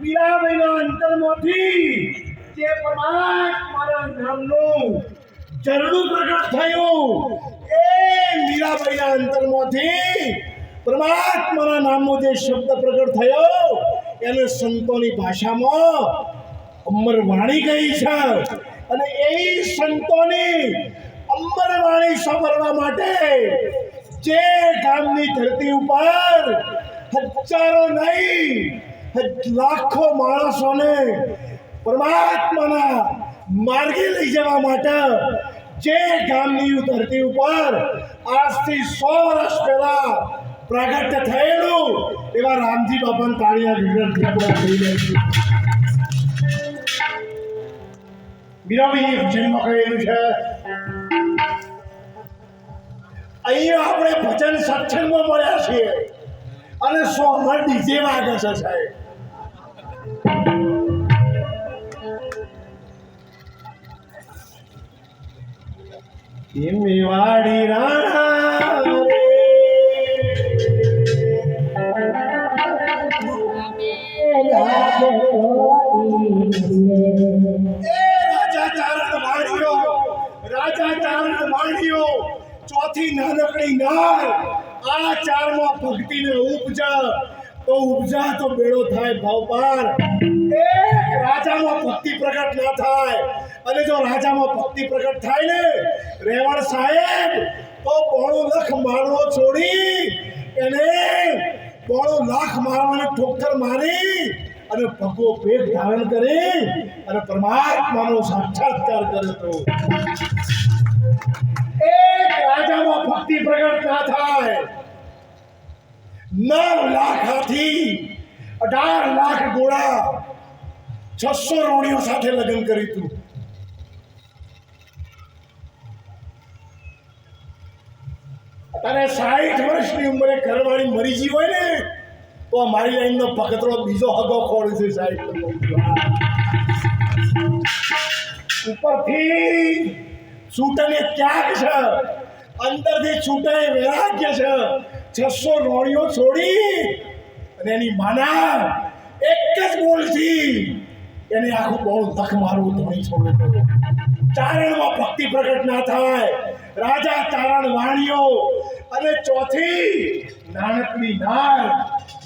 મીરાબાઈના અંતરમાંથી જે પરમાત્માના નામનું ઝરણું પ્રગટ થયું, એ મીરાબાઈના અંતરમાંથી પરમાત્માના નામનો જે શબ્દ પ્રગટ થયો એને સંતોની ભાષામાં અમરવાણી કહી છે. અને એ સંતોની અમરવાણી સાંભળવા માટે જે ગામની ધરતી ઉપર હજારો નહીં લાખો માણસોને પરમાત્માના માર્ગે લઈ જવા માટે જે ગામની ધરતી ઉપર આજથી 100 વર્ષ પહેલા પ્રગટ થયેલું એવા રામજી બાપાને તાળીના વિગ્રહ થઈ જાય છે. મીરાબાઈએ ભજનમાં કહેલું છે, અહીંયા આપણે ભજન સત્સંગમાં મળ્યા છીએ અને 100 ડીજે વાગે છે સાહેબ. મેવાડી રાણા રાજા ચારણ વાણીઓ ચોથી નાનકડી નાર આ ચારમાં ભક્તિને ઉપજા તો બેડો થાય ભાવ પાર. એક રાજામાં ભક્તિ પ્રગટ ના થાય, અને જો રાજામાં ભક્તિ પ્રગટ થાય ને રેવણ સાહેબ, તો 92 લાખ મારવો છોડી એને 92 લાખ મારવાને ઠોકર મારી અને ભગવો પેટ ધારણ કરી અને પરમાત્માનો સાક્ષાત્કાર કર્યો હતો. એક રાજામાં ભક્તિ પ્રગટ ના થાય, 9 લાખ હાથી, 18 લાખ ઘોડા, 600 રોણીઓ સાથે લગ્ન કર્યું હતું. અત્યારે 60 વર્ષની ઉંમરે ઘરવાળી મરી ગઈ હોય ને તો મારી લાઈનનો પકતરો બીજો હગો ખોળે છે સાહેબ. ઉપરથી છૂટને ત્યાગ છે, અંદરથી છૂટે વૈરાગ્ય છે. 600 રોણીઓ છોડી અને એની માના એક જ બોલથી એને આખું બહુ લખ મારવું ધોણી છોડે. ચારણમાં ભક્તિ પ્રગટ ના થાય, રાજા ચારણ વાણીઓ અને ચોથી નાનકડી નાર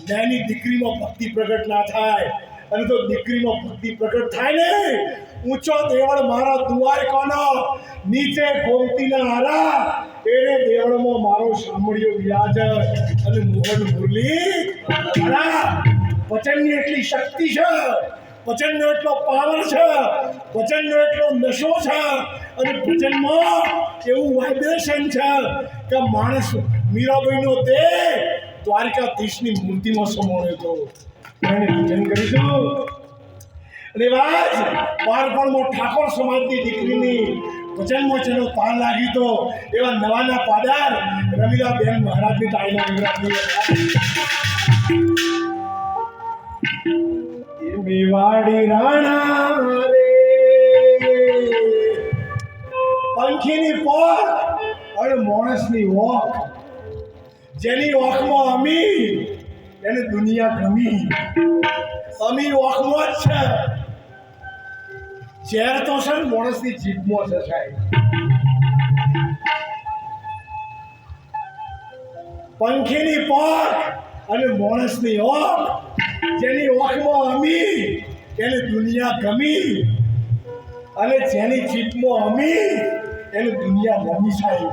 નાની દીકરીમાં ભક્તિ પ્રગટ ના થાય. અને તો દીકરીમાં ભક્તિ પ્રગટ થાય ને, ઊંચો દેવળ મારો દ્વારકાનો, નીચે ગોમતીના હારા, એને દેવળમાં મારો સાંભળ્યો વિરાજ અને મોહન મુરલી. વચનની એટલી શક્તિ છે, વચનનો એટલો પાવર છે, વચનનો એટલો નશો છે, અને ભજનમાં એવું વાઇબ્રેશન છે કે માણસ મીરાબાઈનો દેહ દ્વારકાધીશની મૂર્તિમાં સમાયો હતો. એને ભજન કરીશું. અને વાત બાળપણમાં ઠાકોર સમાજની દીકરીની ભજનમાં જેનો તાલ લાગ્યો હતો એવા નવાના પાદાર રમીલાબેન મહારાજની તાળીના વિગ્રહ મેવાડી રાણા રે પંખીની પોર અને માણસની ઓખ, જેની ઓખમાં અમી એને દુનિયા ગમી. અમી ઓખમાં જ છે, ઝેર તો છે ને માણસની જીભમાં છે સાહેબ. પંખીની પોર અને માણસની ઓખ, જેની ઓખમાં અમી એને દુનિયા ગમી, અને જેની જીભમાં અમી એને દુનિયા ગમી સાહેબ.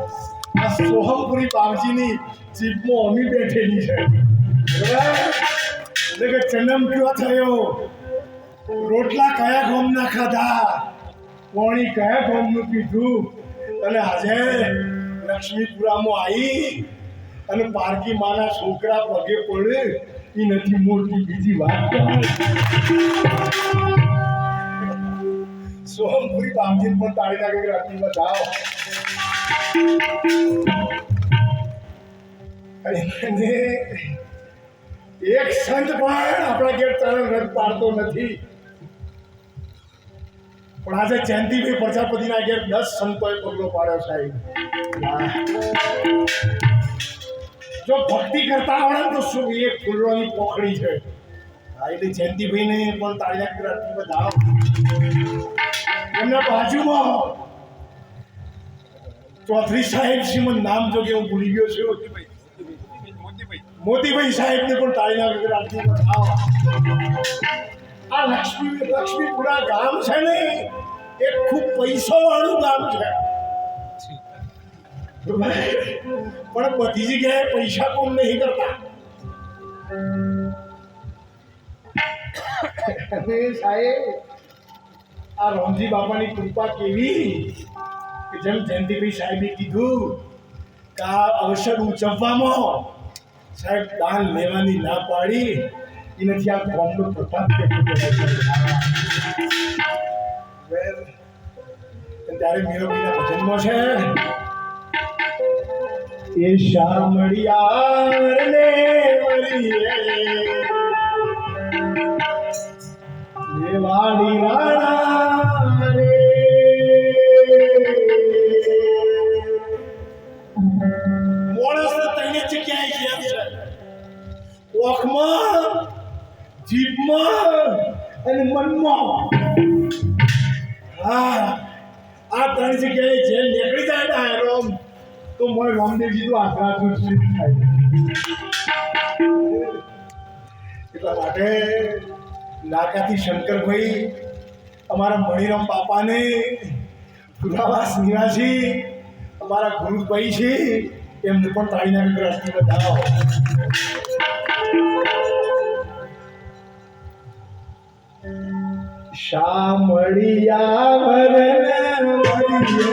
આ સોહમપુરી બાવજીની જીભમાં અમી બેઠેલી છે. એટલે કે જન્મ કયો થયો, રોટલા કયા ગામના ખાધા, પાણી કયા ગામનું પીધું, અને આજે લક્ષ્મીપુરામાં આવી અને પારકી માના છોકરા પગે પડે એ નથી મોટી બીજી વાત. સોહમપુરી બામજી પણ તાળી નાખી રાત્રિ બતાવો. એક સંત પણ આપણા ઘેર તારણ રદ પાડતો નથી, પણ આજે જયંતિભાઈ પ્રજાપતિના ઘેર 10 સંતોએ પગલો પાડ્યો સાહેબ. જો ભક્તિ કરતા આવડે તો શું એ ફૂલવાની પોખડી છે. હા એટલે જયંતિભાઈને પણ તાળીના કરારથી બતાવો. એમના બાજુમાં ચૌધરી સાહેબ શ્રીમદ નામ જોગે હું ભૂલી ગયો છું. મોતીભાઈ સાહેબને પણ તાળીના કરારથી બતાવો. આ લક્ષ્મીપુરા ગામ છે ને એ ખૂબ પૈસો વાળું ગામ છે, પણ બધી જગ્યાએ પૈસા કોમ નહીં કરતા. અને સાહેબ આ રામજી બાપાની કૃપા કેવી કે જેમ જયંતિભાઈ સાહેબે કીધું કે આ અવસર ઉજવવામાં સાહેબ દાન લેવાની ના પાડી એનાથી આ કોમનો પ્રતાપ ત્યારે મીરાબાઈના ભજનમાં છે એ શામળિયાને મળીએ દેવાડી રાણા રે માણસ તઈને જગ્યાએ જેમ છે ઓખમાં જીભમાં અને મનમાં. હા આ ત્રણ જગ્યાએ જેમ નીકળી જાય ડાયરો તો મોય રામદેવજી તો આખા દૂષિત થાય. એટલા માટે નાકાથી શંકરભાઈ અમારા મણિરામ બાપાને પુરાવાસ નિવાસી અમારા ગુરુભાઈ છે એમને પણ તાળીના કરારથી બતાવો. શામળિયા વરણ મળીએ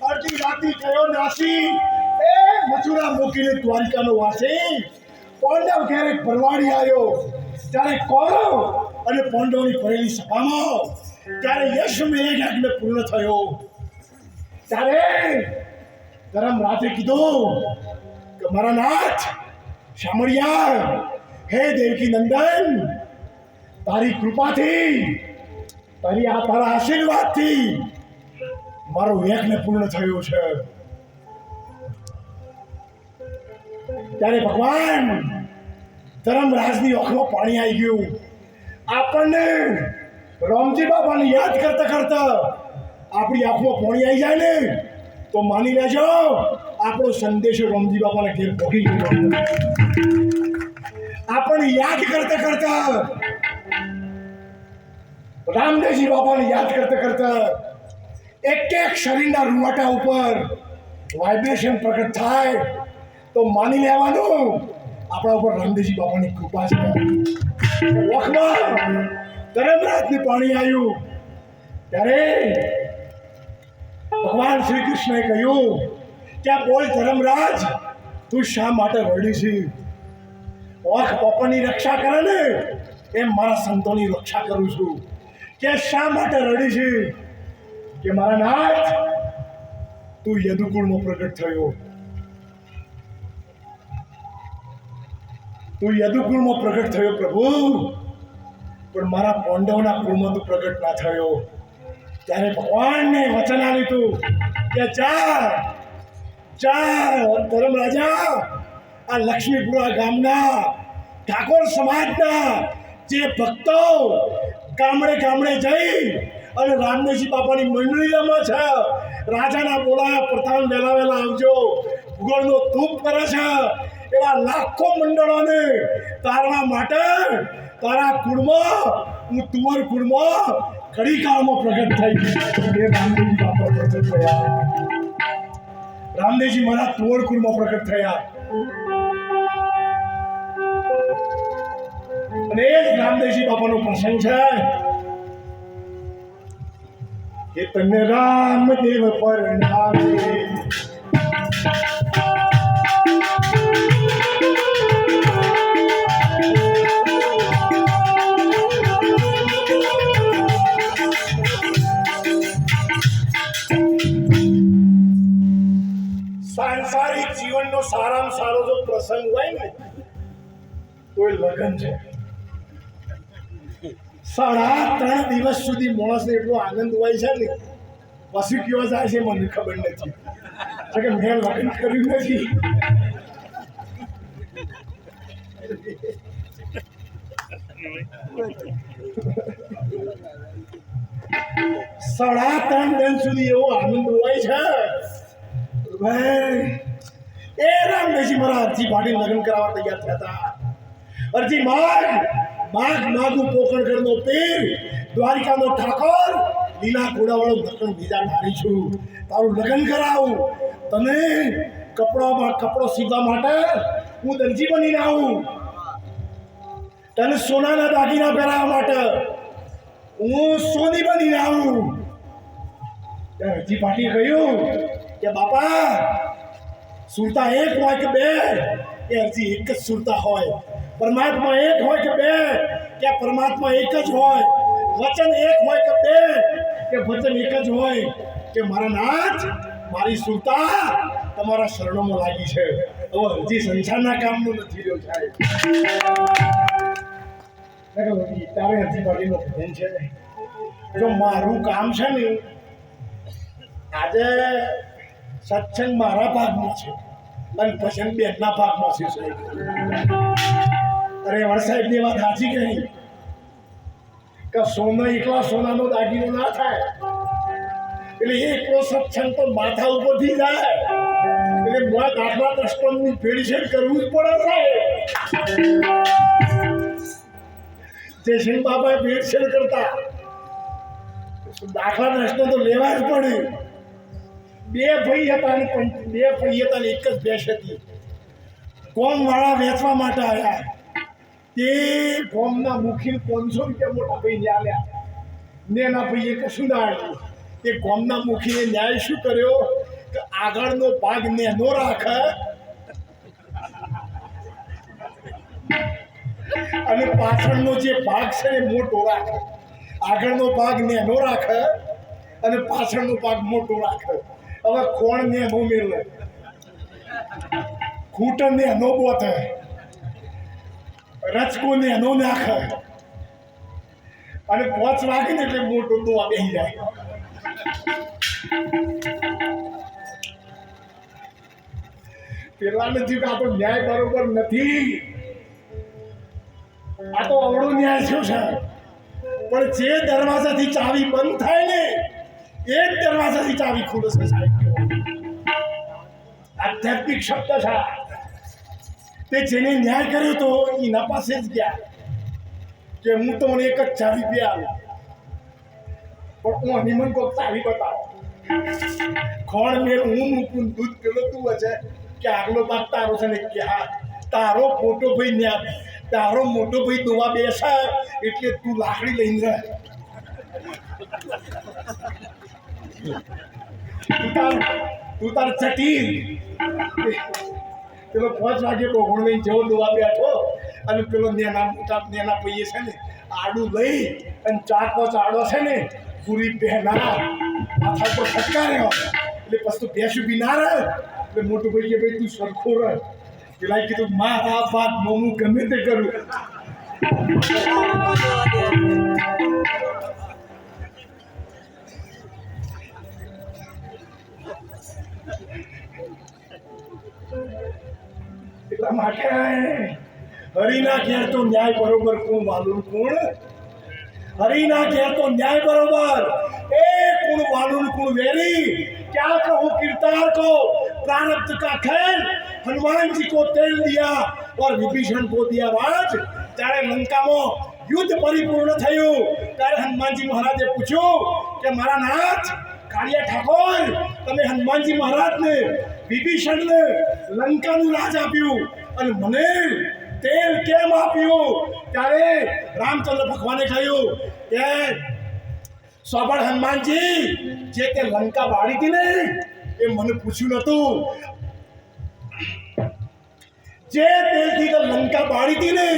અડધી રાતી કયો નાસી એ મથુરા મૂકીને દ્વારિકાનો વાસી પાંડવ ક્યારેક પરવાડી આવ્યો ત્યારે કૌરવ અને પાંડવની ભરેલી સભામાં ત્યારે યશમેઘ યજ્ઞ પૂર્ણ થયો ત્યારે ધર્મરાજે કીધું કે મારા નાથ શામળિયા હે દેવકી નંદન તારી કૃપાથી તારા આશીર્વાદથી મારો યજ્ઞ પૂર્ણ થયો છે ત્યારે ભગવાન ધર્મરાજની આંખમાં પાણી આવી ગયું આપણને રામજી બાબાને યાદ કરતા કરતા આપણી આંખમાં પાણી આવી જાય ને તો માની લેજો આપણો સંદેશો રામજી બાબાને ઘેર પહોંચી ગયો આપણને યાદ કરતા કરતા રામદેવજી બાબાને યાદ કરતા કરતા એક એક શરીરના રૂવાટા ઉપર વાઇબ્રેશન પ્રગટ થાય તો માની લેવાનું આપણા ઉપર રામદેવજી બાબાની કૃપા છે વખમાં ધર્મરાજને પાણી આવ્યું ત્યારે ભગવાન શ્રી કૃષ્ણએ કહ્યું કે બોલ ધર્મરાજ તું શા માટે રડી છે વખ બાપાની રક્ષા કરે ને એમ મારા સંતોની રક્ષા કરું છું કે શા માટે રડી છે કે મારા નાથ તું યદુકુળમાં પ્રગટ થયો પ્રભુ પણ મારા પાંડવના કુળમાં તું પ્રગટ ના થયો ત્યારે ભગવાનને વચન આપ્યું તું કે જા ધર્મરાજા આ લક્ષ્મીપુરા ગામના ઠાકોર સમાજના જે ભક્તો ગામડે ગામડે જઈ અને રામદેવજી બાપાની મંડળીમાં છે રાજાના બોલાયા પ્રધાન વહેલા વહેલા આવજો ભૂગોળનો ધૂપ કરે છે એવા લાખો મંડળોને તારવા માટે તારા કુળમાં હું તુવર કુળમાં ઘડી કાળમાં પ્રગટ થઈ એ રામદેવજી બાપા પ્રગટ થયા રામદેવજી મારા તુવર કુળમાં પ્રગટ થયા અને એ જ રામદેવજી બાપાનો પ્રસંગ છે કે તને રામદેવ પરણાવે સાંસારિક જીવનનો સારામાં સારો જો પ્રસંગ હોય ને તો એ લગ્ન છે 3.5 દિવસ સુધી માણસને એટલો આનંદ હોય છે ને પછી કેવો જાય છે મને ખબર નથી કે મેં લગ્ન કર્યું નથી 3.5 દિન સુધી એવો આનંદ હોય છે ભાઈ એ રામદેવજી મારા અરજી પાડી લગ્ન કરાવવા તૈયાર થયા હતા અરજી માગું પોકણગઢનો પીર દ્વારિકાનો ઠાકોર લીલા ઘોડાવાળો દર્શન બીજા નારી છું તારું લગ્ન કરાવું તને કપડો સીવવા માટે હું દરજી બનીને આવું તને સોનાના દાગીના પહેરાવવા માટે હું સોની બનીને આવું ત્યારે હરજી પાટીએ કહ્યું કે બાપા સુરતા એક હોય કે બે, એ હરજી એક જ સુરતા હોય. પરમાત્મા એક હોય કે બે, કે પરમાત્મા એક જ હોય. વચન એક હોય કે બે, કે વચન એક જ હોય. કે મારા નાથ, મારી સુરતા તમારા શરણોમાં લાગી છે. હવે હજી સંસારના કામનું નથી રહ્યો સાહેબ. તારે હરજી પાટીનો ભજન છે ને, જો મારું કામ છે ને, આજે સત્સંગ મારા ભાગમાં છે અને ભજન બેનના ભાગમાં છે સાહેબ. અરે વડ સાહેબની વાત સાચી કહી કે સોના એકલા સોનાનો દાગીનો ના થાય. એટલે એકલો સત્સંગ તો માથા ઉપરથી જાય. એટલે મુઆ દાખલા દ્રષ્ટાંતની ભેળસેળ કરવું જ પડે સાહેબ. જયસિંહ બાબાએ ભેળસેળ કરતા દાખલા દ્રષ્ટાંત તો લેવા જ પડે. બે ભાઈ હતા અને બે ભાઈ હતા ને એક જ ભેંસ હતી. કોમવાળા વેચવા માટે આવ્યા. તે કોમના મુખી 500 રૂપિયા મોટા ભાઈને આલ્યા. નેના ભાઈએ કશું ના આવ્યું. તે કોમના મુખીને ન્યાય શું કર્યો કે આગળનો ભાગ નેનો રાખે અને પાછળનો જે ભાગ છે એ મોટો રાખે. આગળનો ભાગ નેનો રાખે અને પાછળનો ભાગ મોટો રાખે. હવે કોણ નેનો મેળવે? ખૂટ નેનો બોથે, રચકો નેનો નાખે અને 5 વાગે ને એટલે મોટો દોવા બેસી જાય. પેલા નથી આ તો ન્યાય બરોબર નથી. આ તો અવળો ન્યાય થયો છે. પણ જે દરવાજાથી ચાવી બંધ થાય ને એ જ દરવાજાથી ચાવી ખુલે છે સાહેબ. આધ્યાત્મિક શબ્દ છે. તે જેને ન્યાય કર્યો તો એના પાસે જ ગયા કે હું તમને એક જ ચાવી બે આવું, પણ હું હનીમન કોક ચાવી બતાવો. ખોણ મેં હું મૂકું દૂધ પેલો તું હશે કે આગલો ભાગ તારો છે ને કે હા તારો મોટો ભાઈ ન્યા, તારો મોટો ભાઈ દોવા બેસે એટલે તું લાકડી લઈને રહે. તું તાર ચટી પેલો 5 વાગે કોગણ લઈને જેવો દોવા બેઠો અને પેલો નેના મોટા નેના પૈયે છે ને આડું લઈ અને 4-5 આડો છે ને પૂરી પહેના માથા પર ફટકાર્યો. એટલે પછી તો ભેંસ ઉભી ના રહે. એટલે મોટું ભાઈ કે ભાઈ તું સરખો રહે. પેલા કીધું મારા બાપ હું ગમે તે કરું. એટલા માટે હરિના ઘેર તો ન્યાય બરોબર કોણ વાલું કોણ? હરિના ઘેર તો न्याय बरोबर एक कुण वालुन कुण वेरी. क्या कहूँ कीर्तार को प्रारब्ध का खेल. हनुमान जी को तेल दिया और विभीषण को दिया राज. ત્યારે લંકામાં યુદ્ધ પરિપૂર્ણ થયું ત્યારે હનુમાનજી મહારાજે પૂછ્યું કે મારા નાથ કાળિયા ઠાકોર, તમે હનુમાનજી મહારાજને વિભીષણને લંકાનું રાજ આપ્યું અને મને તેલ કેમ આપ્યું? ત્યારે રામચંદ્ર ભગવાને કહ્યું કે સોબળ હનુમાનજી, જે તે લંકા બાળી હતી ને એ મને પૂછ્યું નતું. જે તેલથી લંકા બાળી હતી ને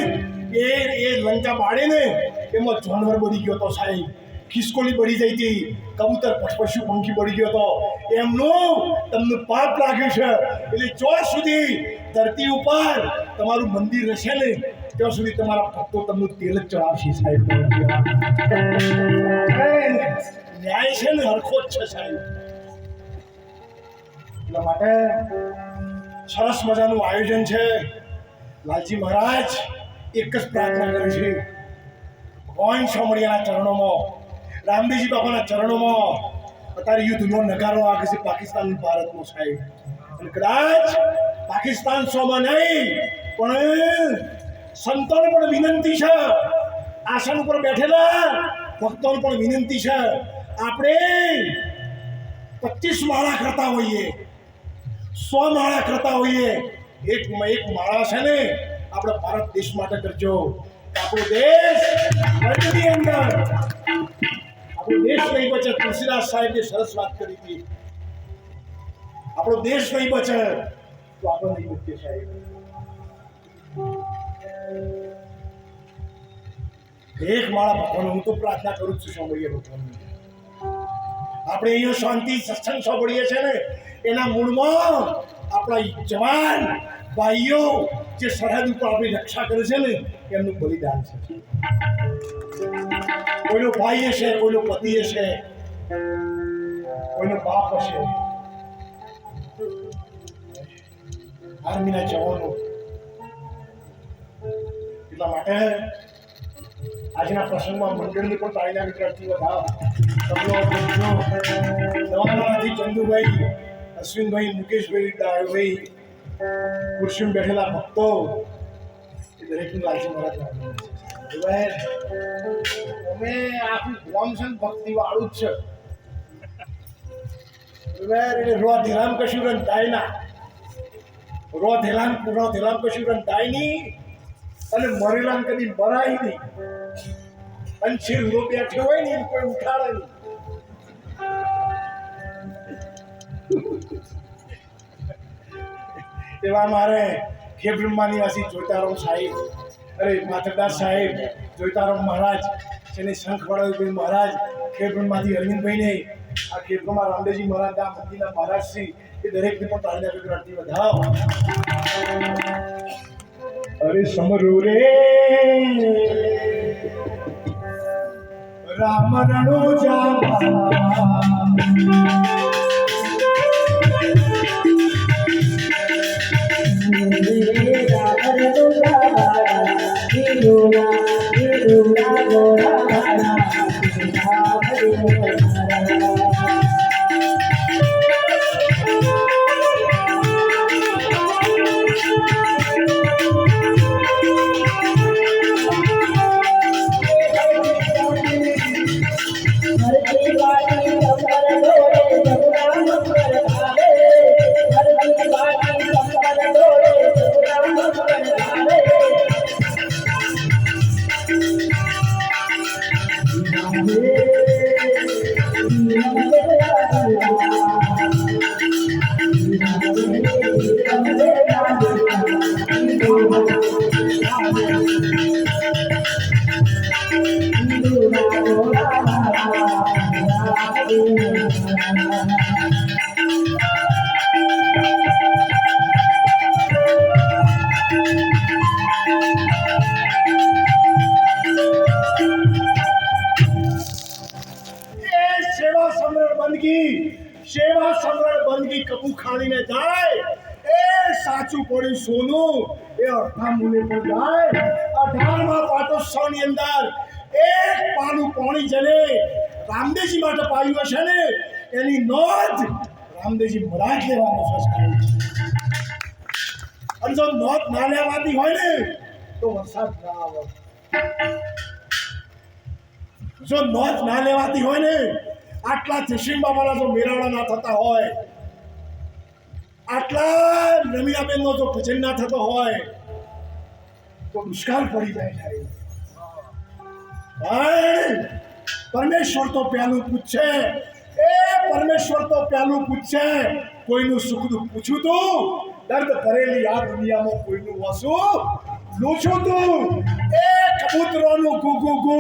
એ લંકા બાળીને એમાં જાનવર બળી ગયો હતો સાહેબ. ખિસકોલી બળી જઈ હતી, કબૂતર પશુ પંખી બળી ગયો હતો. એમનું તમને પાપ લાગ્યું છે. એટલે જ્યાં સુધી ધરતી ઉપર તમારું મંદિર રહેશે ને ત્યાં સુધી તમારા ભક્તો તમને તેલ જ ચડાવશે સાહેબ. ન્યાય છે ને હરખો જ છે સાહેબ. એટલા માટે સરસ મજાનું આયોજન છે. લાલજી મહારાજ એક જ પ્રાર્થના કરી છે ભગવાન શામળિયાના ચરણોમાં, રામદેવજી બાપાના ચરણોમાં. અત્યારે યુદ્ધનો નગારો આવે છે પાકિસ્તાન ભારતનો સાહેબ. અને કદાચ પાકિસ્તાન 100માં નહીં પણ સંતોને પણ વિનંતી છે, આસન ઉપર બેઠેલા ભક્તોને પણ વિનંતી છે. આપણે 25 માળા કરતા હોઈએ, 100 માળા કરતા હોઈએ, એક માળા છે ને આપણે ભારત દેશ માટે કરજો. આપણો દેશ વર્લ્ડની અંદર આપણો આપણો દેશ નહીં બચે. તુલસીદાસ સાહેબે સરસ વાત કરી હતી, આપણો દેશ નહીં બચે તો આપણે નહીં બચીએ સાહેબ. એક માળા ભગવાન હું તો પ્રાર્થના કરું છું સાંભળીએ ભગવાનની. આપણે અહીંયા શાંતિ સત્સંગ સાંભળીએ છીએ ને એના મૂળમાં આપણા જવાન ભાઈઓ જે સરહદ ઉપર આપણી રક્ષા કરે છે ને એમનું બલિદાન છે. કોઈનો ભાઈ હશે, કોઈનો પતિ હશે, કોઈનો બાપ હશે, આર્મીના જવાનો. એટલા માટે આજના પ્રસંગમાં મંડળની પણ તાળીના વિદ્યાર્થી વધાવ. નવામાંથી ચંદુભાઈ, અશ્વિનભાઈ, મુકેશભાઈ, ડાયોભાઈ, ખુરશીમાં બેઠેલા ભક્તો એ દરેકનું લાલજી મહારાજ અમે આખું ગ્રામ છે ભક્તિ વાળું જ છે. એટલે રોજ હેરાન કશું રંધાય ના, રોજ હેરાન કશું રંધાય નહીં અને મરેલા કદી મરાય નહીં. અને છેલ્લો બેઠો હોય ને કોઈ ઉઠાડે નહીં. એવા મારે ખેબ્રહ્મા નિવાસી જોઈતારામ સાહેબ, અરે માથરદાસ સાહેબ, જોઈતારામ મહારાજ, જેને શંખ વડાભાઈ મહારાજ, ખેબ્રહ્માથી અરવિંદભાઈને, આ ખેબ્રહ્મા રામદેવજી મહારાજ, આ મંદિરના મહારાજશ્રી, એ દરેકને પણ તાળીના વિદ્યાર્થી વધાવ. અરે સમરો રે રામ રણો સેવા સમ્રાટ બંદગી કપૂ ખાણીને જાય એ સાચું પડ્યું સોનું એ અડધા મૂલે પણ જાય. 18મા પાટોત્સવની અંદર એક પાનું પાણી જેને રામદેવજી માટે પાયું હશે ને એની નોંધ રામદેવજી મહારાજ લેવાનો સંસ્કાર છે. અને જો નોંધ ના લેવાતી હોય ને તો વરસાદ ના આવે. જો નોંધ ના લેવાતી હોય ને, આટલા જશીન બાબાના જો મેળાવડા ના થતા હોય, આટલા નમીનાબેનનો જો ભજન ના થતો હોય તો દુષ્કાળ પડી જાય. પરમેશ્વર તો પહેલું પૂછે, એ પરમેશ્વર તો પહેલું પૂછે કોઈનું સુખ દુઃખ પૂછું તું, દર્દ કરેલી આ દુનિયામાં કોઈનું વસું લૂછું તું. એ કબૂતરોનું ગુ ગુ ગુ,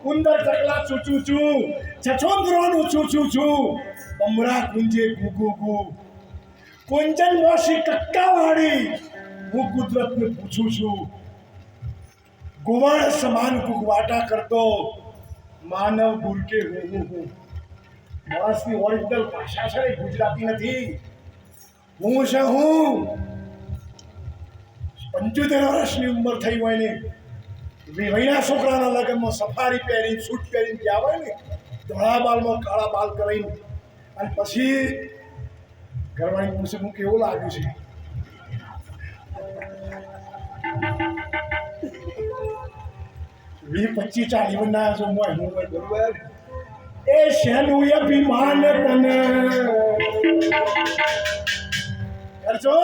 ઉંદર ચકલા ચૂચું છું, છછોંદરોનું ચૂચું છું, બમરા કુંજે ગુ ગુ ગુ, કુંજન મોશી કક્કાવાળી હું કુદરતને પૂછું છું. ગુવાણ સમાન કુકવાટા કરતો માનવ ગુરકે હું. માણસની ઓરિજિનલ ભાષા છે ને ગુજરાતી નથી. હું છે હું. 75 વર્ષની ઉંમર થઈ હોય ને વિવાહિના છોકરાના લગ્નમાં સફારી પહેરી સૂટ પહેરીને ગયા હોય ને, ધોળા બાલમાં કાળા બાલ કરીને, અને પછી ઘરવાળી પૂછે હું કેવું લાગ્યું છે? 20-25-40 વર્ષના જો મોય હું બરોબર એ શેનું અભિમાન તને કરજો.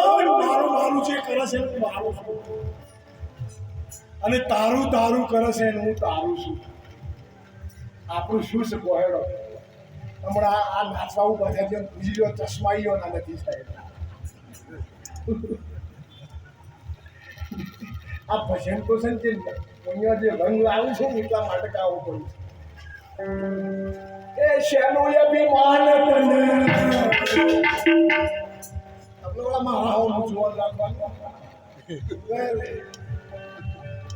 મારું જે કરે છે હું મારું છું, અને તારું કરે છે હું તારું છું. આપણું શું છે કોહેડો હમણાં આ નાચવા ઉભા થયા છે બીજી જો ચશ્માઈઓ ના નથી સાહેબ આ ભજન તો છે ને અહીંયા જે રંગ લાવું છું ને એટલા માટે કાવું પડ્યું એ શેનું અભિમાન તને આપણા મારા હું જોવા રાખવાનું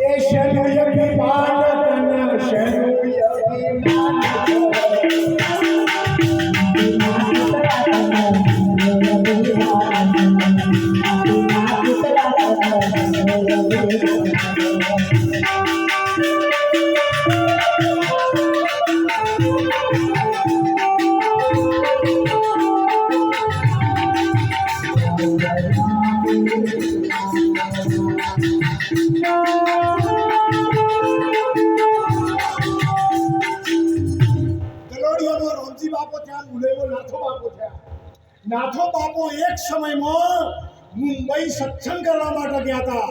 એ શેનું અભિમાન તને શેનું અભિમાન નાથો બાપુ એક સમયમાં મુંબઈ સત્સંગ કરવા માટે ગયા હતા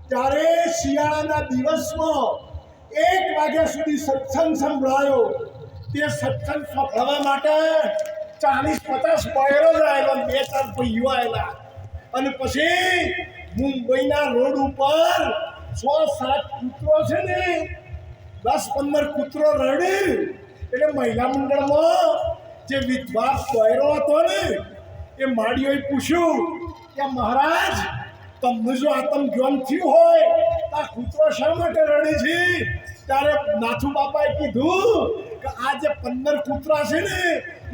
ત્યારે શિયાળાના દિવસમાં 1 વાગ્યા સુધી સત્સંગ સંભળાયો તે સત્સંગ સાંભળવા માટે 40-50 બહેરો જ આવેલા 2-4 ભાઈઓ આવેલા અને પછી મુંબઈના રોડ ઉપર 6-7 કૂતરો છે ને 10-15 કૂતરો રડી એટલે મહિલા મંડળમાં જે વિધવા બહેરો હતો ને એ માળીઓએ પૂછ્યું કે મહારાજ તમને જો આત્મ જ્ઞાન થયું હોય તો આ કૂતરો શા માટે રડે છે ત્યારે નાથુ બાપાએ કીધું કે આ જે 15 કૂતરા છે ને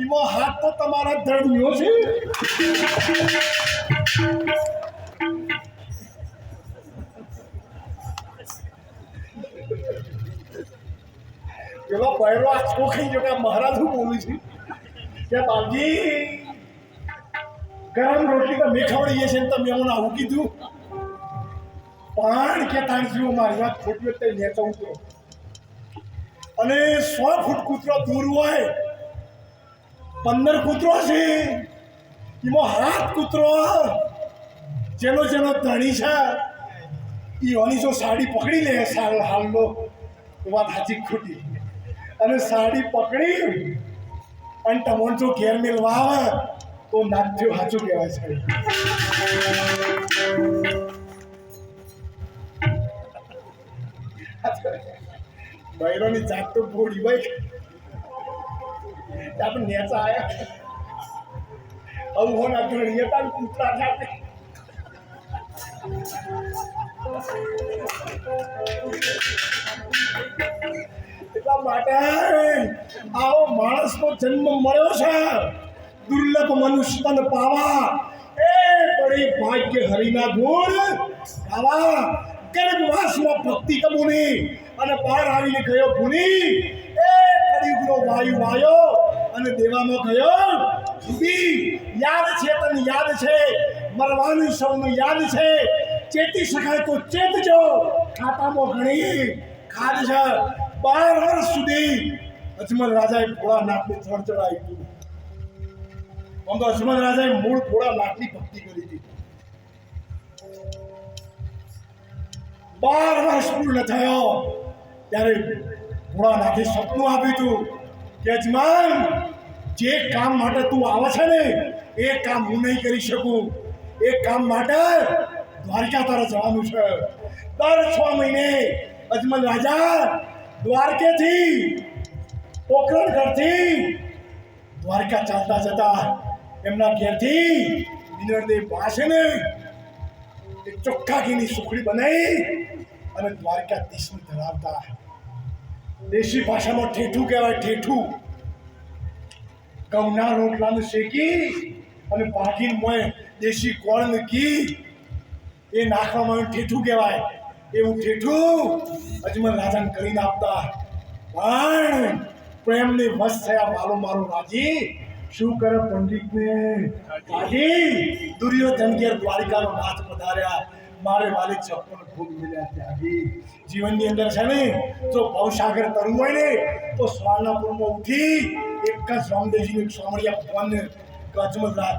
એમાં હાથ તો તમારા ધડ્યો છે પેલો બહેરો આંખો ખાઈ ગયો કે મહારાજ હું બોલું છું કે બાપજી ગરમ રોટલી તો મેં ખવડાવીએ છીએ તમે એમને આવું કીધું પણ કે તારી મારી વાત ખોટી હોય તો નેતા ઉતરો અને 100 ફૂટ કૂતરો દૂર હોય 15 કૂતરો છે એમાં હાથ કૂતરો જેનો ધણી છે એની જો સાડી પકડી લે હાલનો વાત સાચી ખોટી અને સાડી પકડી અને તમને જો ઘેર મેળવા આવે તો નાથ્યો સાચું કહેવાય છે બૈરોની જાત તો બોડી ભાઈ આપણે નેચા આવ્યા આવું હોના ધણીએ તાર કૂતરા જાતે એટલા માટે આવો માણસનો જન્મ મળ્યો છે દુર્લભ મનુષ્ય તન પાવા એ બડી ભાગ્ય હરિના ગુણ ગાવા ગર્ભવાસમાં ભક્તિ કબૂની અને બહાર આવીને ગયો ભૂલી એ કળિયુગનો વાયુ વાયો અને દેવામાં ગયો ડૂબી યાદ છે તને યાદ છે મરવાનું સૌનું યાદ છે ચેતી શકાય તો ચેતજો ખાતામાં ઘણી ખાદ છે 12 વર્ષ સુધી અજમલ રાજાએ ભોળાનાથને ચણ ચડાવી દીધું આમ તો અજમલ રાજાએ મૂળ ભોળાનાથની ભક્તિ કરી હતી 12 વર્ષ પૂર્ણ થયો ત્યારે ભોળાનાથે સપનું આપ્યું હતું કે અજમલ જે કામ માટે તું આવે છે ને એ કામ હું નહીં કરી શકું એ કામ માટે દ્વારકા તારે જવાનું છે દર 6 મહિને અજમલ રાજા દ્વારકેથી પોખરણગઢથી દ્વારકા ચાલતા જતા એમના ઘેરથી વિનરદેવ પાસે ને એક ચોખ્ખા ઘીની સુખડી બનાવી અને દ્વારકાધીશને ધરાવતા દેશી ભાષામાં ઠેઠું કહેવાય ઠેઠું ઘઉંના રોટલાનું શેકી અને ભાગીને મોય દેશી ગોળને ઘી એ નાખવામાં ઠેઠું કહેવાય એવું ઠેઠું અજમલ રાજાને કરીને આપતા પણ પ્રેમને વશ થયા મારો મારો રાજી શું કરે પંડિતને રાજી દુર્યોધન ઘેર દ્વારિકાનો નાથ પધાર્યા મારે વાલી 56 ભોગ મળ્યા ત્યાગી જીવનની અંદર છે ને જો ભવસાગર તરવું હોય ને તો સ્વારનાપુરમાં ઉઠી એક જ રામદેવજીને સામળિયા ભગવાનને અજમલ રાજ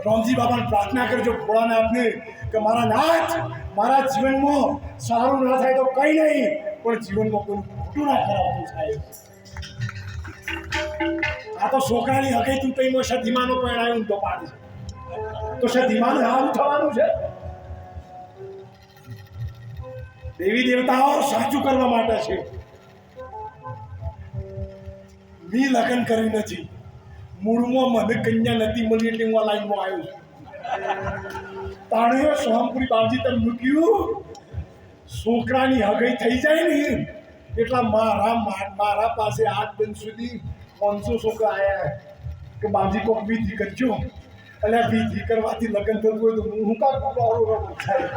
રામજી બાબાને પ્રાર્થના કરજો ભોળાનાથને કે મારા નાથ મારા જીવનમાં સારું ના થાય તો કંઈ નહીં, પણ જીવનમાં કોઈ ખોટું ના કરાવતું સાહેબ. આ તો છોકરાની હકઈ તું કઈ સધીમાનો પહેરાયું તો પાડે છે, તો સધીમાન સારું થવાનું છે. દેવી દેવતાઓ સાચું કરવા માટે છે. મેં લગ્ન કર્યું નથી, મૂળમાં મને કન્યા નથી મળી એટલે હું આ લાઈનમાં આવ્યો છું. તાણે સોમપુરી બાપજી તમે મૂક્યું છોકરાની હગઈ થઈ જાય ને એટલા મારા પાસે આજ દિન સુધી 500 છોકરા આવ્યા કે બાપજી કોક વિધિ કરજો. અને વિધિ કરવાથી લગ્ન થતું હોય તો હું કા થાય.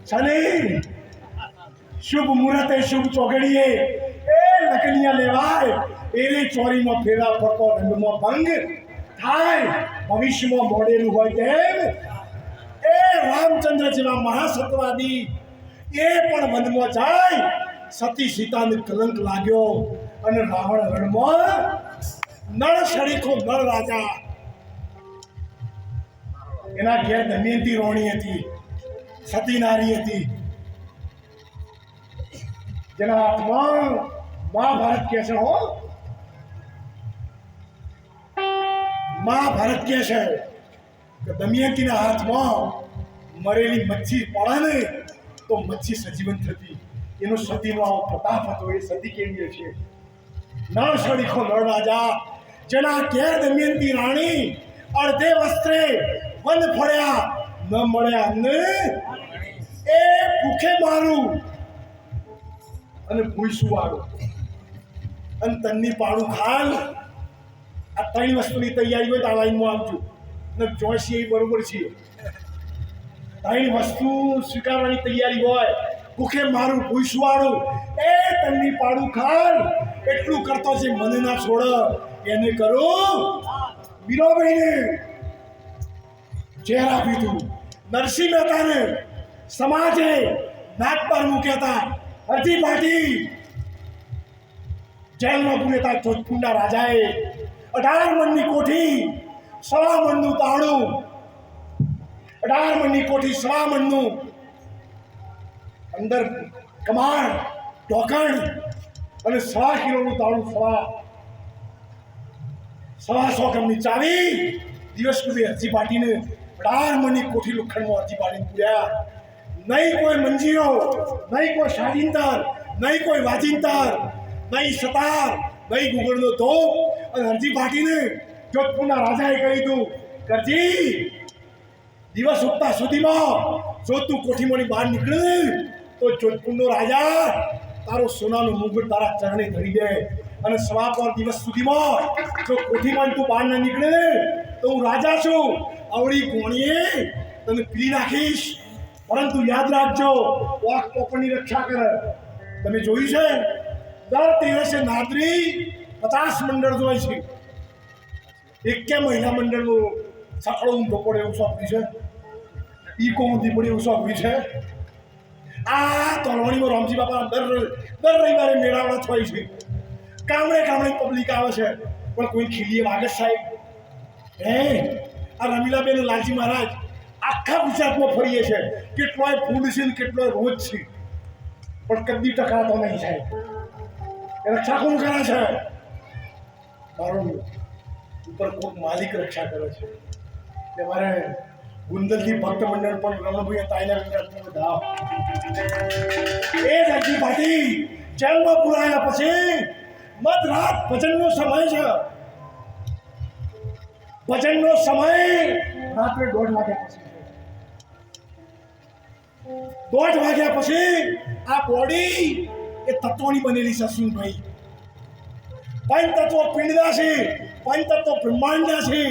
શનિ શુભ મુહૂર્તે શુભ ચોઘડીએ એ લકડિયા લેવાય એની ચોરીમાં ફેરા ફરતો રંગમાં ભંગ થાય. ભવિષ્યમાં મોડેલું હોય તેમ એ રામચંદ્ર જેવા મહાસત્વાદી એ પણ વનમાં જાય. સતી સીતાને કલંક લાગ્યો અને રાવણ રણમાં નળ સરીખો નળ રાજા એના ઘેર દમયંતી રોણી હતી, સતી નારી હતી, જેના હાથમાં મહાભારત કે છે. હો મહાભારત કે છે કે દમયંતીના હાથમાં મરેલી મચ્છી પડે ને તો મચ્છી સજીવન થતી. એનો સતીનો આવો પ્રતાપ હતો. એ સતી કેવી છે? નળ સળીખો નળ રાજા જેના ઘેર દમયંતી રાણી અડધે વસ્ત્રે વન ફળ્યા ન મળ્યા ને એ ભૂખે મારું અને ભૂસું વાળું અને તન્ની પાડું ખાલ. આ 3 વસ્તુની તૈયારી હોય તો આ લાઈનમાં આવજો ને જોઈશી એ બરોબર છે. 3 વસ્તુ સ્વીકારવાની તૈયારી હોય. ભૂખે મારું ભૂસું વાળું એ તન્ની પાડું ખાલ. એટલું કરતો છે મને ના છોડ એને કરું. મીરાબાઈને ઝેર આપ્યું હતું. નરસિંહ મહેતાને સમાજે નાક પર મૂક્યા હતા. અડધી પાટી જેલમાં પૂરેતા જોધપુરના રાજાએ 18 મણની કોઠી 1.25 મણનું તાળું, 18 મણની કોઠી 1.25 મણનું અંદર કમાણ ઢોકણ અને 1.25 કિલોનું તાળું, 1.25 ગ્રામની ચાવી. દિવસ સુધી હજી પાટીને 18 મણની કોઠી લોખંડમાં હજી પાટીને પૂર્યા. નહીં કોઈ મંજીરો, નહીં કોઈ શાદીનતર, નહીં કોઈ વાજિંતર, નહીં સતાર, નહીં ગુગળનો ધોપ. અને હરજી પાટીને જોધપુરના રાજાએ કહ્યું હતું કરજી દિવસ ઉગતા સુધીમાં જો તું કોઠીમાંથી બહાર નીકળે તો જોધપુરનો રાજા તારો સોનાનો મુગટ તારા ચરણે ધરી દે. અને 1.25 દિવસ સુધીમાં જો કોઠીમાંથી તું બહાર ન નીકળે તો હું રાજા છું, આવડી ગોણીએ તને પીલી નાખીશ. પરંતુ યાદ રાખજો વાક પોપડની રક્ષા કરે. તમે જોયું છે દર દિવસે નાદરી 50 મંડળ જોઈ છે. એકે મહિલા મંડળનું સકળો ઊંધો પડે એવું સોંપ્યું છે. ઈકો ઊંધી પડે એવું સોંપ્યું છે. આ તલવાણીમાં રામજી બાપા દર રવિવારે મેળાવડા થાય છે. ગામડે પબ્લિક આવે છે પણ કોઈ ખીલીએ વાગે સાહેબ. આ રમીલાબેન લાલજી મહારાજ આખા ગુજરાતમાં ફરીએ છે. કેટલોય ફૂડ છે ને કેટલોય રોજ છે પણ કદી ટકાતો નહીં સાહેબ. એ રક્ષા કોણ કરે છે? મારો ઉપર કોઈક માલિક રક્ષા કરે છે. કે મારે ગુંદલથી ભક્ત મંડળ પણ રમણભાઈ તાઈના બધા એ જગજી પાટી જેલમાં પુરાયા પછી મધરાત ભજનનો સમય છે. ભજનનો સમય રાત્રે 1:30 વાગ્યા પછી. 1:30 વાગ્યા પછી આ બોડી એ તત્વોની બનેલી છે. શું ભાઈ? પંચતત્વ પિંડના છે, પંચતત્વ બ્રહ્માંડના છે.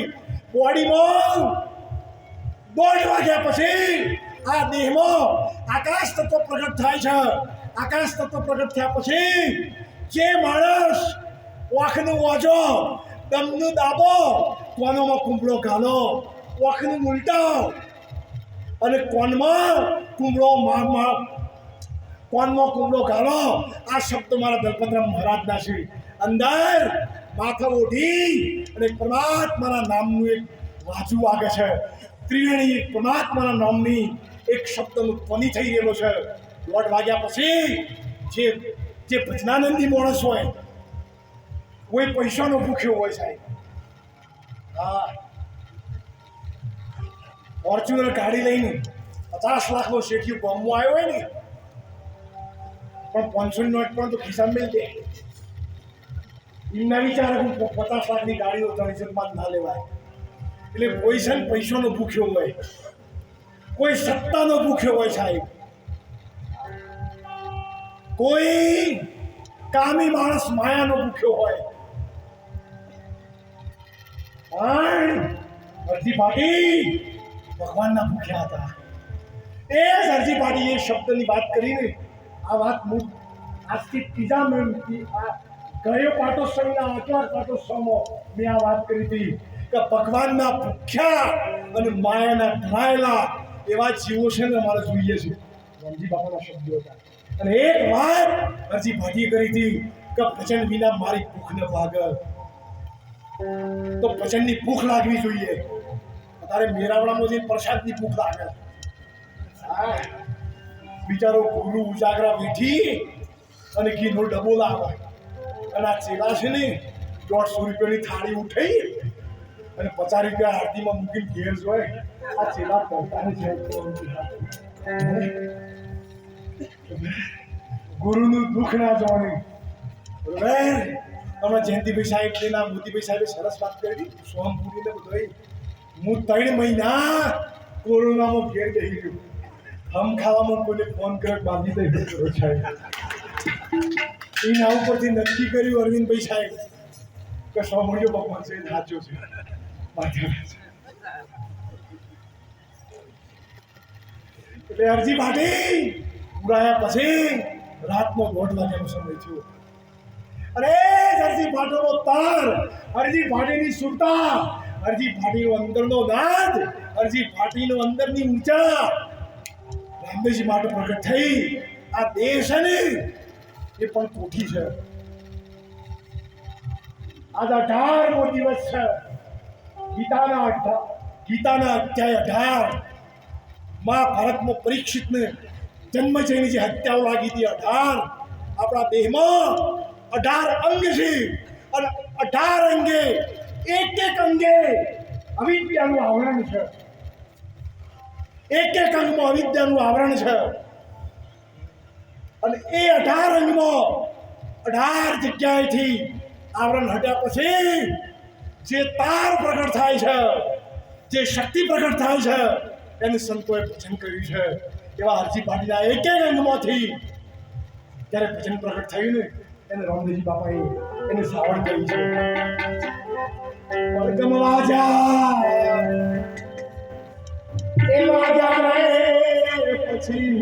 બોડીમાં 1:30 વાગ્યા પછી આ દેહમાં આકાશ તત્વ પ્રગટ થાય છે. આકાશ તત્વ પ્રગટ થયા પછી જે માણસ વાંખનું વાજો, દમનું દાબો, કોનોમાં કુંબળો ગાલો, વાંખનું ઉલટાવ અને કોનમાં કુંબળો કોનમાં કુંડો ગાળો આ શબ્દ મારા દલપતરામ મહારાજના છે. અંદર માથા ઓઢી અને પરમાત્માના નામનું એક વાંચવું વાગે છે. ત્રિવેણી પરમાત્માના નામની એક શબ્દનું ધ્વનિ થઈ રહેલો છે. 1:30 વાગ્યા પછી જે ભજનાનંદી માણસ હોય, કોઈ પૈસાનો ભૂખ્યો હોય સાહેબ, હા, ફોર્ચ્યુનર ગાડી લઈને 50 લાખનો શેઠિયો ગામમાં આવ્યો હોય ને, પણ 500 નોટ પણ તો ખિસ્સામાં મેળ દે. એમના વિચારે હું 50 લાખની ગાડીઓ તરીસરમાં ના લેવાય. એટલે કોઈ છે ને પૈસાનો ભૂખ્યો હોય, કોઈ સત્તાનો ભૂખ્યો હોય સાહેબ, કોઈ કામી માણસ માયાનો ભૂખ્યો હોય. પણ હરજી પાટી ભગવાનના ભૂખ્યા હતા. એ હરજી પાટી એ શબ્દની વાત કરીને આ વાત હું આજથી ત્રીજા મહિનાથી આ ગયો પાટોત્સવના 8મા પાટોત્સવમાં મેં આ વાત કરી હતી કે ભગવાનના ભૂખ્યા અને માયાના ઢળાયેલા એવા જીવો છે ને અમારે જોઈએ છે. રામજી બાપાના શબ્દો હતા. અને એક વાત હરજી ભાટીએ કરી હતી કે ભજન વિના મારી ભૂખ ન ભાગે, તો ભજનની ભૂખ લાગવી જોઈએ. તારે મેરાવડામાં જઈને પ્રસાદની ભૂખ લાગે. બિચારો ગુરુ ઉજાગરા બેઠી અને ઘીનો ડબ્બો લાવે અને આ ચેલા છે ને 150 રૂપિયાની થાળી ઉઠાઈ અને 50 રૂપિયા આરતીમાં મૂકીને ઘેર જોય. આ ચેલા પોતાની છે ગુરુનું દુઃખ ના જોવાની. બરાબર. અમે જયંતિભાઈ સાહેબ ના મોતીભાઈ સાહેબે સરસ વાત કરી. સોમપુરીને બધું હું 3 મહિના કોરોનામાં ઘેર બેસી ગયો. હમ ખાવામાં કોઈને ફોન કરે બાંધી દઈ ગયો સાહેબ. એના ઉપરથી નક્કી કર્યું અરવિંદભાઈ સાહેબ કે સોમળીઓ ભગવાન છે, સાચો છે. એટલે હરજી પાટી ઉડાયા પછી રાતનો 1:30 વાગ્યાનો સમય થયો. અરે હરજી પાટીનો તાર, હરજી પાટીની સુરતા, હરજી પાટીનો અંદરનો નાદ, હરજી પાટીનો અંદરની ઊંચા રામદેવજી માટે પ્રગટ થઈ. આ દેશ છે ને એ પણ કોઠી છે. આજ 18મો દિવસ છે. ગીતાના અધ્યાય 18 મહાભારતમાં પરીક્ષિતને જન્મ જઈને જે હત્યાઓ લાગી હતી 18 આપણા દેહમાં 18 અંગ છે અને 18 અંગે એક અંગે અવિદ્યાનું આવરણ છે. એક અંગમાં અવિદ્યાનું આવરણ છે અને એ 18 અંગમાં 18 જગ્યાએથી આવરણ હટ્યા પછી જે તાર પ્રગટ થાય છે, જે શક્તિ પ્રગટ થાય છે, એને સંતોએ ભજન કર્યું છે. એવા હરજી પાટીના એક અંગમાંથી જ્યારે ભજન પ્રગટ થયું ને એને રામદેવજી બાપાએ એને સાવણ કરી છે. વર્ગમ વાજા એ વાજા રે પછી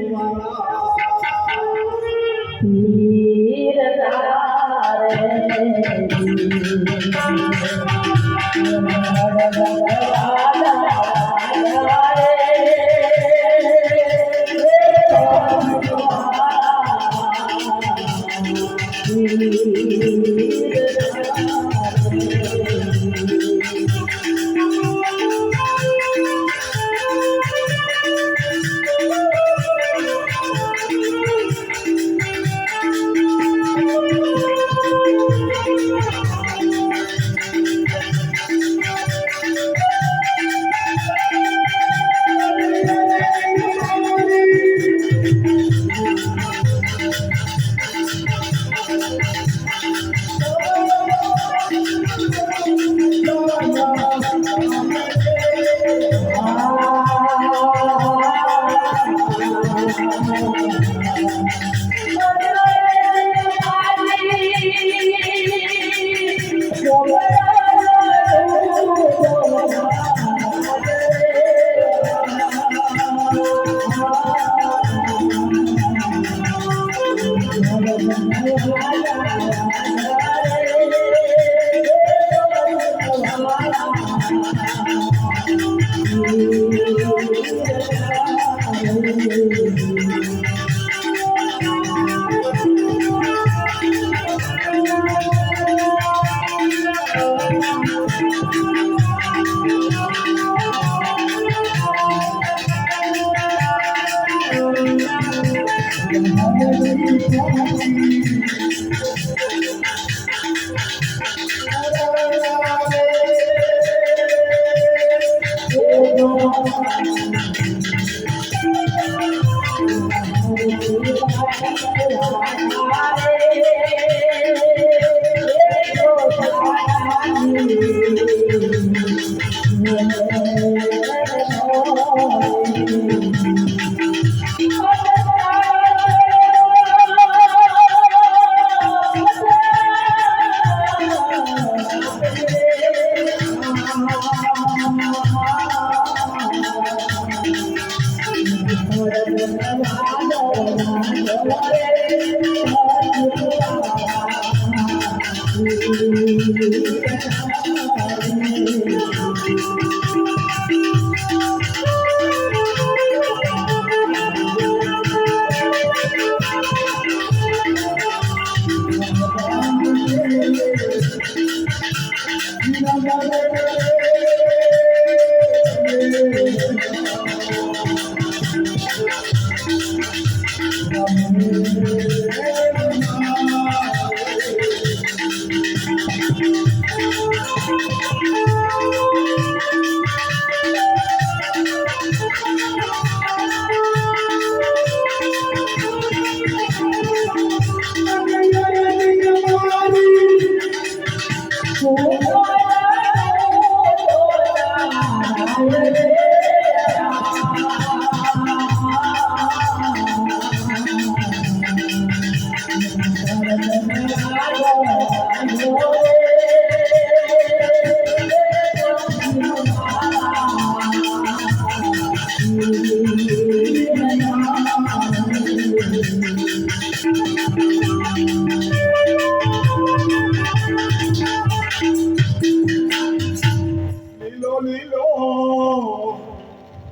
લીલો લીલો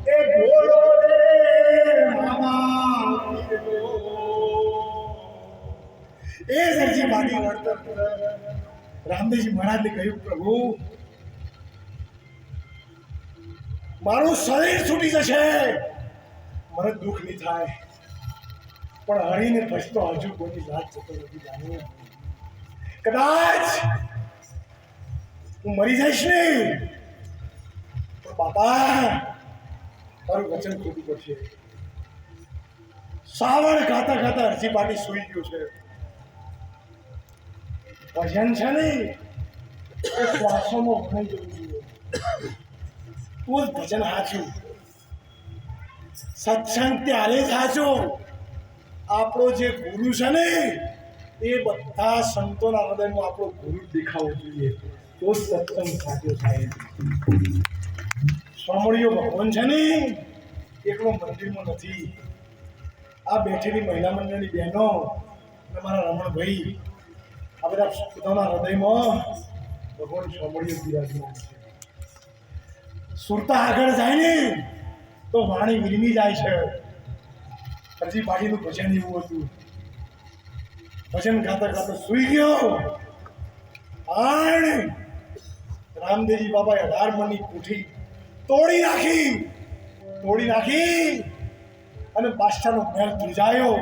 એ ઘોડો રે મામા લીલો. એ સરજી માની વળતર રામદેવજી મહારાજને કહ્યું, પ્રભુ મારું શરીર છૂટી જશે, મને દુઃખ નહીં થાય, પણ હરીને પછતો હજુ કોઈની વાત જતો નથી જાણ્યું. કદાચ હું મરી જઈશ ને તો બાપા તારું વચન ખોટું પડશે. સાવણ ખાતા ખાતા હરજી પાટી સૂઈ ગયું છે. ભજન છે ને એ શ્વાસોમાં ભણી જવું જોઈએ. તું જ ભજન હાચું, સત્સંગ ત્યારે જ હાચો. આપણો જે ગુરુ છે ને એ બધા સંતોના હૃદયમાં આપણો ગુરુ દેખાવો જોઈએ, તો સત્સંગ સાચો થાય. સ્વામીઓ ભગવાન છે ને એકલો મંદિરમાં નથી. આ બેઠેલી મહિલા મંડળની બહેનો અને મારા રમણભાઈ, આ બધા બધાના હૃદયમાં ભગવાન સ્વામીઓ બિરાજમાન છે. સુરતા આગળ જાય ને તો વાણી વિરમી જાય છે. હરજી પાટીનું ભજન એવું હતું, ભજન ગાતા ગાતા સૂઈ ગયો. અને રામદેવજી બાબાએ 18 મણની કોઠી તોડી નાખી અને બાદશાહનો મહેલ ધ્રુજાયો.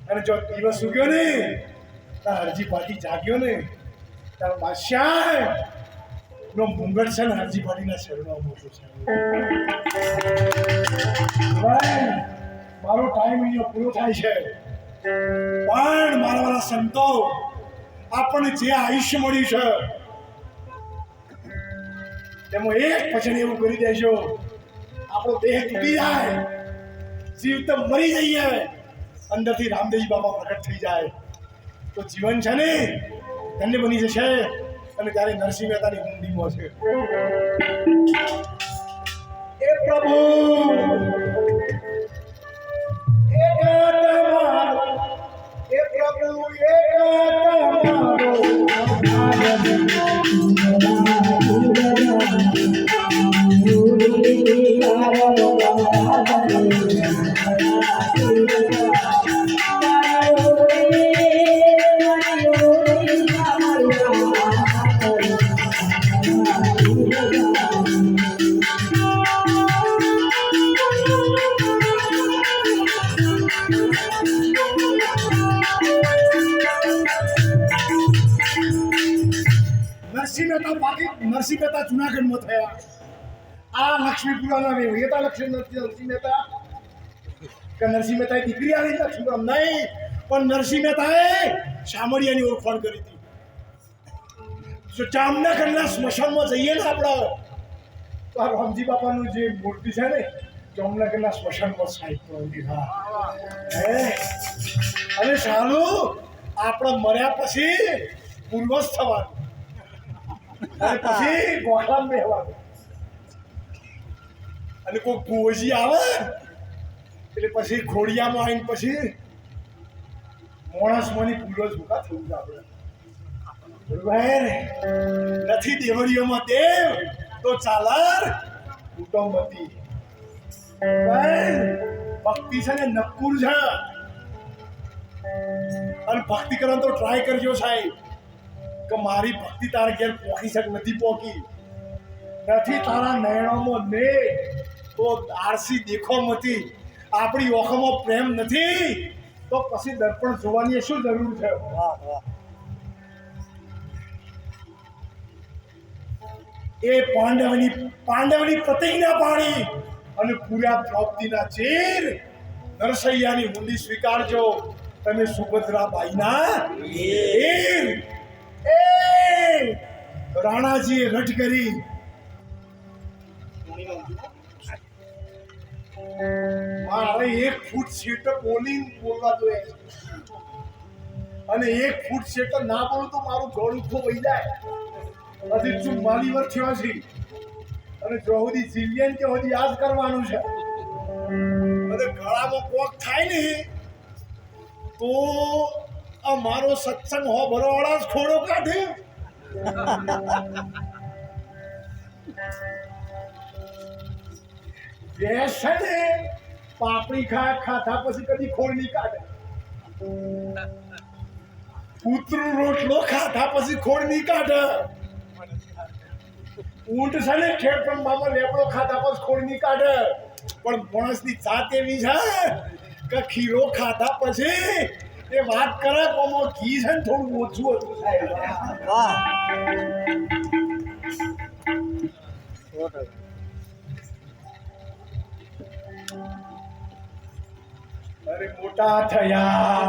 અને જો દિવસ ઉગ્યો ને ત્યાં હરજી પાટી જાગ્યો ને ત્યાં બાદશાહ નો મુંગટ છે ને હરજી પાટીના શરીરમાં મોટો છે. મારો ટાઈમ અહીંયા પૂરો થાય છે, પણ મારા વાળા સંતો આપણને જે આયુષ્ય મળ્યું છે તેમાં એક વચન એવું કરી દેજો, આપણો દેહ તૂટી જાય, જીવ તો મરી જઈએ, અંદરથી રામદેવજી બાબા પ્રગટ થઈ જાય તો જીવન છે ને ધન્ય બની જશે. અને ત્યારે નરસિંહ મહેતાની હુંડીમાં છે, એ પ્રભુ નરસિંહ મહેતા જુનાગઢમાં થયા. આ લક્ષ્મીપુરાના વેતા નરસિંહ મહેતા કે નરસિંહ મહેતાની દીકરી આવી લક્ષ્મીપુરા નહીં, પણ નરસિંહ મહેતાએ શામળિયાની ઓળખાણ કરી હતી. જો જામનગરના સ્મશાનમાં જઈએ ને આપણે તો આ રામજી બાપાનું જે મૂર્તિ છે ને જામનગરના સ્મશાનમાં સાહેબ અને સારું આપણે મર્યા પછી પૂર્વજ થવાનું અને પછી ગોઠામાં બેહવાનું અને કોઈ ભુવજી આવે એટલે પછી ખોડિયામાં આવીને પછી માણસમાંની પૂર્વજ ભૂકા થવું છે આપણે. બરોબર નથી દેવળીઓમાં દેવ તો ચાલર કુટુંબતી. ભક્તિ છે ને નક્કુર છે અને ભક્તિ કરવાનો તો ટ્રાય કરજો સાહેબ કે મારી ભક્તિ તારા ઘેર પોકી શક નથી પોકી નથી તારા નયણોમાં ને તો આરસી દેખોમાંથી આપણી ઓખોમાં પ્રેમ નથી તો પછી દર્પણ જોવાની શું જરૂર છે? એ પાંડવની પ્રતિજ્ઞા પાડી અને પૂરા દ્રૌપદીના ચીર નરસૈયાની હુંડી સ્વીકારજો. તમે સુભદ્રાબાઈના રાણાજીએ રટ કરી મારે 1 ફૂટ સીટ બોલવા જોઈએ અને 1 ફૂટ સીટ ના બોલું તો મારું ગળું ખો વહી જાય. હજી 44 વર્ષ થયો છે અને ચોહદી જીલિયન કે હજી યાદ કરવાનું છે. અને ગળામાં કોક થાય ને તો આ મારો સત્સંગ હો ભરોવાળા જ ખોડો કાઢે. ભેંસ છે ને પાપડી ખાધા પછી કદી ખોડ નહીં કાઢે. કૂતરું રોટલો ખાધા પછી ખોડ નહીં કાઢે. ઊંટ છે ને ખેડબ્રહ્મામાં લેબડો ખાધા પછી ખોડ નહીં કાઢે. પણ માણસની જાત એવી છે કે ખીરો ખાધા પછી એ વાત કરે કોમો ઘી છે ને થોડું ઓછું હતું સાહેબ. અરે મોટા થયા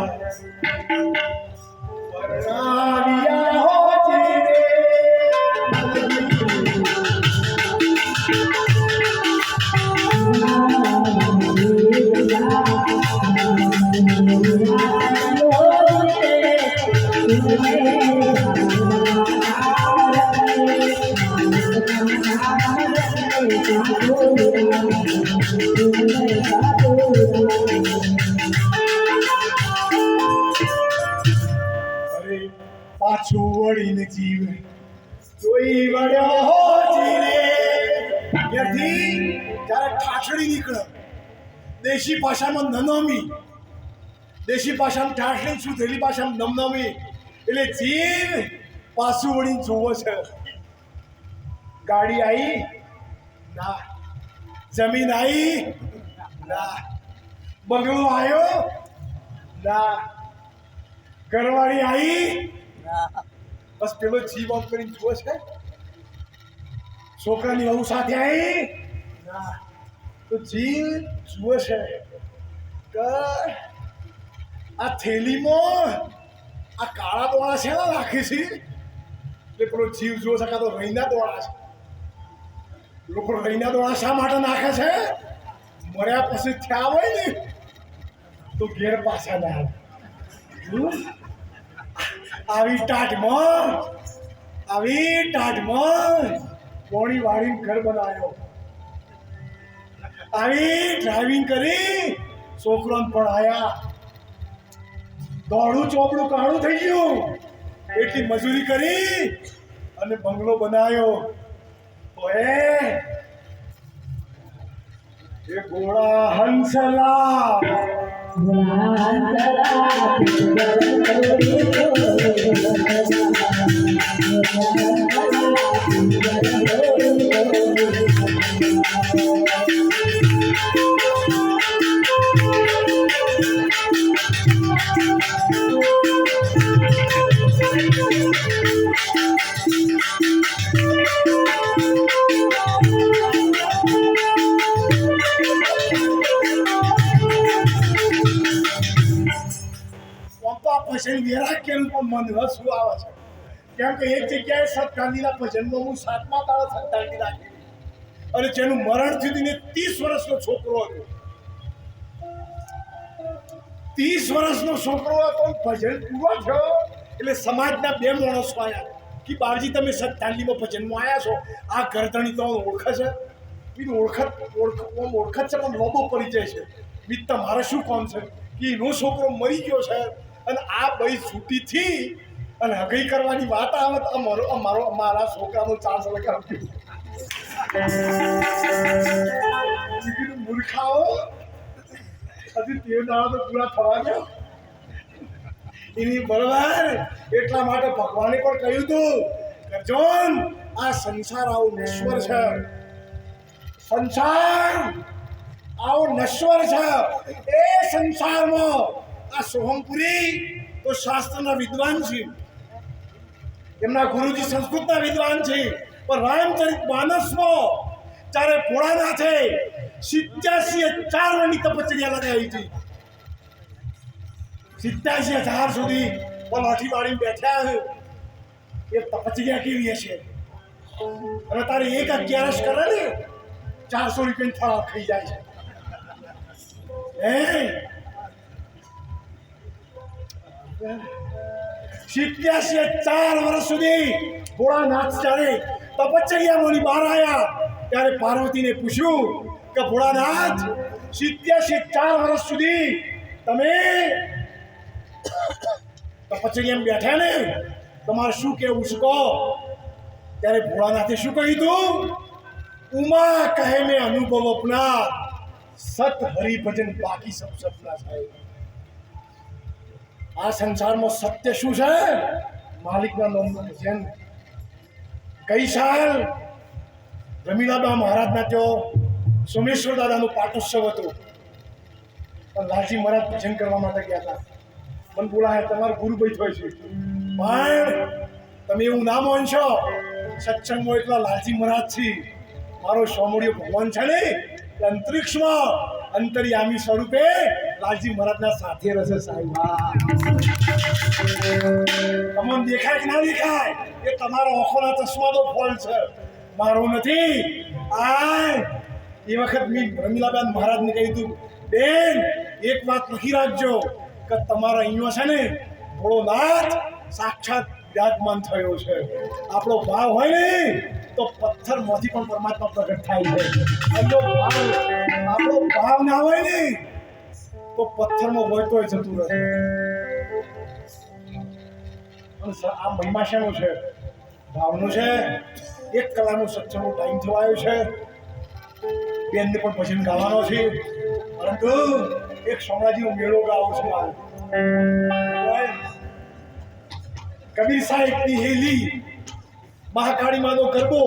પરણાવ્યા હોજી રે પાછું વળીને જીવ જોઈ વળ્યો હોજી રે. ત્યાંથી જ્યારે ઠાઠડી નીકળે દેશી ભાષામાં નનોમી, દેશી ભાષામાં ઠાઠડી, સુધેલી ભાષામાં નમનમી એટલે જીવ પાછું વળીને જોવો છે. ગાડી આવી ના, જમીન આવી ના, બંગલો આવ્યો ના, ઘરવાળી આવી બસ પેલો જીવ આમ કરીને જુએ છે. છોકરાની વહુ સાથે આવી ના, તો જીવ જુએ છે કે આ થેલીમાં આ કાળા દોણા છે ને રાખે છે એટલે પેલો જીવ જુએ છે. કાં તો રહીના દોણા છે. લોકો રહીના દોણા શા માટે નાખે છે? મર્યા પછી થયા હોય ને તો ઘેર પાછા ના આવે. આવી ટાઢમાં પોણી વાળીને ઘર બનાવ્યો. આવી ડ્રાઇવિંગ કરી છોકરોને ભણાયા. દોડું ચોપડું કાળું થઈ ગયું એટલી મજૂરી કરી અને બંગલો બનાવ્યો. તો એ ઘોડા હંસલા આ ભજન વૈરાગ્યનું પણ મન રસવું આવે છે. કેમ કે એક જગ્યાએ સતકાંડીના ભજનમાં હું 7મા તાળે સતકાંડી રાખી અને જેનું મરણ થયું ને 30 વર્ષનો છોકરો હતો. 30 વર્ષનો છોકરો હતો. ભજન પૂરો થયો એટલે સમાજના 2 માણસો આવ્યા કે બાપજી તમે સતકાંડીમાં ભજનમાં આવ્યા છો, આ ગરદણી તો ઓળખે છે? ઓળખત છે પણ લોબો પરિચય છે. બી તમારે શું કોણ છે કે એનો છોકરો મરી ગયો છે અને આ ભાઈ છૂટીથી અને હગઈ કરવાની વાત આવે તો મારા છોકરાનો ચાન્સ લગાવ્યો. મૂર્ખાઓ હજી 13 દાડા તો પૂરા થવા ગયા એની બરોબર. એટલા માટે ભગવાને પણ કહ્યું હતું અર્જુન આ સંસાર આવો નશ્વર છે. સંસાર આવો નશ્વર છે. એ સંસારમાં આ સોહમપુરી તો શાસ્ત્રના વિદ્વાન છે, એમના ગુરુજી સંસ્કૃતના વિદ્વાન છે, પણ રામચરિત માનસમાં જ્યારે ભોળાનાથે 87,000 વર્ષની તપશ્ચર્યા લગાવી હતી. 87,000 સુધી લાઠી વાળી બેઠા એ તપશ્ચર્યા કેવી હશે? અને તારે 1 11 કરે ને 400 રૂપિયાની ફળ ખાઈ જાય છે. 87,000 વર્ષ સુધી ભોળાનાથ જ્યારે તપશ્ચર્યામાંની બહાર આવ્યા ત્યારે પાર્વતીને પૂછ્યું કે ભોળાનાથ 87,000 વર્ષ સુધી તમે તપશ્ચર્યામાં બેઠા ને, તમારે શું કહેવું છે કહો? ત્યારે ભોળાનાથે શું કહ્યું હતું? ઉમા કહે મેં અનુભવ અપના, સત હરિભજન બાકી સબ સપના. સાહેબ આ સંસારમાં સત્ય શું છે? માલિકના નામનું ભજન. ગઈ સાલ રમીલાબા મહારાજના ત્યાં સોમેશ્વર દાદાનું પાટોત્સવ હતો, પણ લાલજી મહારાજ ભજન કરવા માટે ગયા હતા. મને બોલાયા તમારો ગુરુભાઈ થયો છે, પણ તમે એવું ના માનશો સત્સંગમાં એટલા લાલજી મહારાજ છે. મારો સોમડિયો ભગવાન છે ને અંતરિક્ષમાં અંતર્યામી સ્વરૂપે લાલજી મહારાજના સાથે રહેશે. સાહેબ તમને દેખાય કે ના દેખાય એ તમારા આંખોના ચશ્માનો ફોલ છે, મારો નથી. આ એ વખત મેં રમીલાબેન મહારાજને કહ્યું હતું, બેન એક વાત લખી રાખજો કે તમારા અહીંયા છે ને ભોળોનાથ સાક્ષાત વિરાજમાન થયો છે. આપણો ભાવ હોય ને તો પથ્થરમાંથી પણ પરમાત્મા પ્રગટ થાય છે. આપણો ભાવ ના હોય ને તો પથ્થરમાં હોય તોય જતું રહે. આ મહિમા શેનો છે? ભાવનો છે. 1 કલાકનો સત્સંગનો ટાઈમ થયો આવ્યો છે. બેનને પણ ભજન ગાવાનો છે, પરંતુ એક સોમનાજીનો મેળો ગાવો છે મારે. કબીર સાહેબની હેલી મહાકાળી માનો ગરબો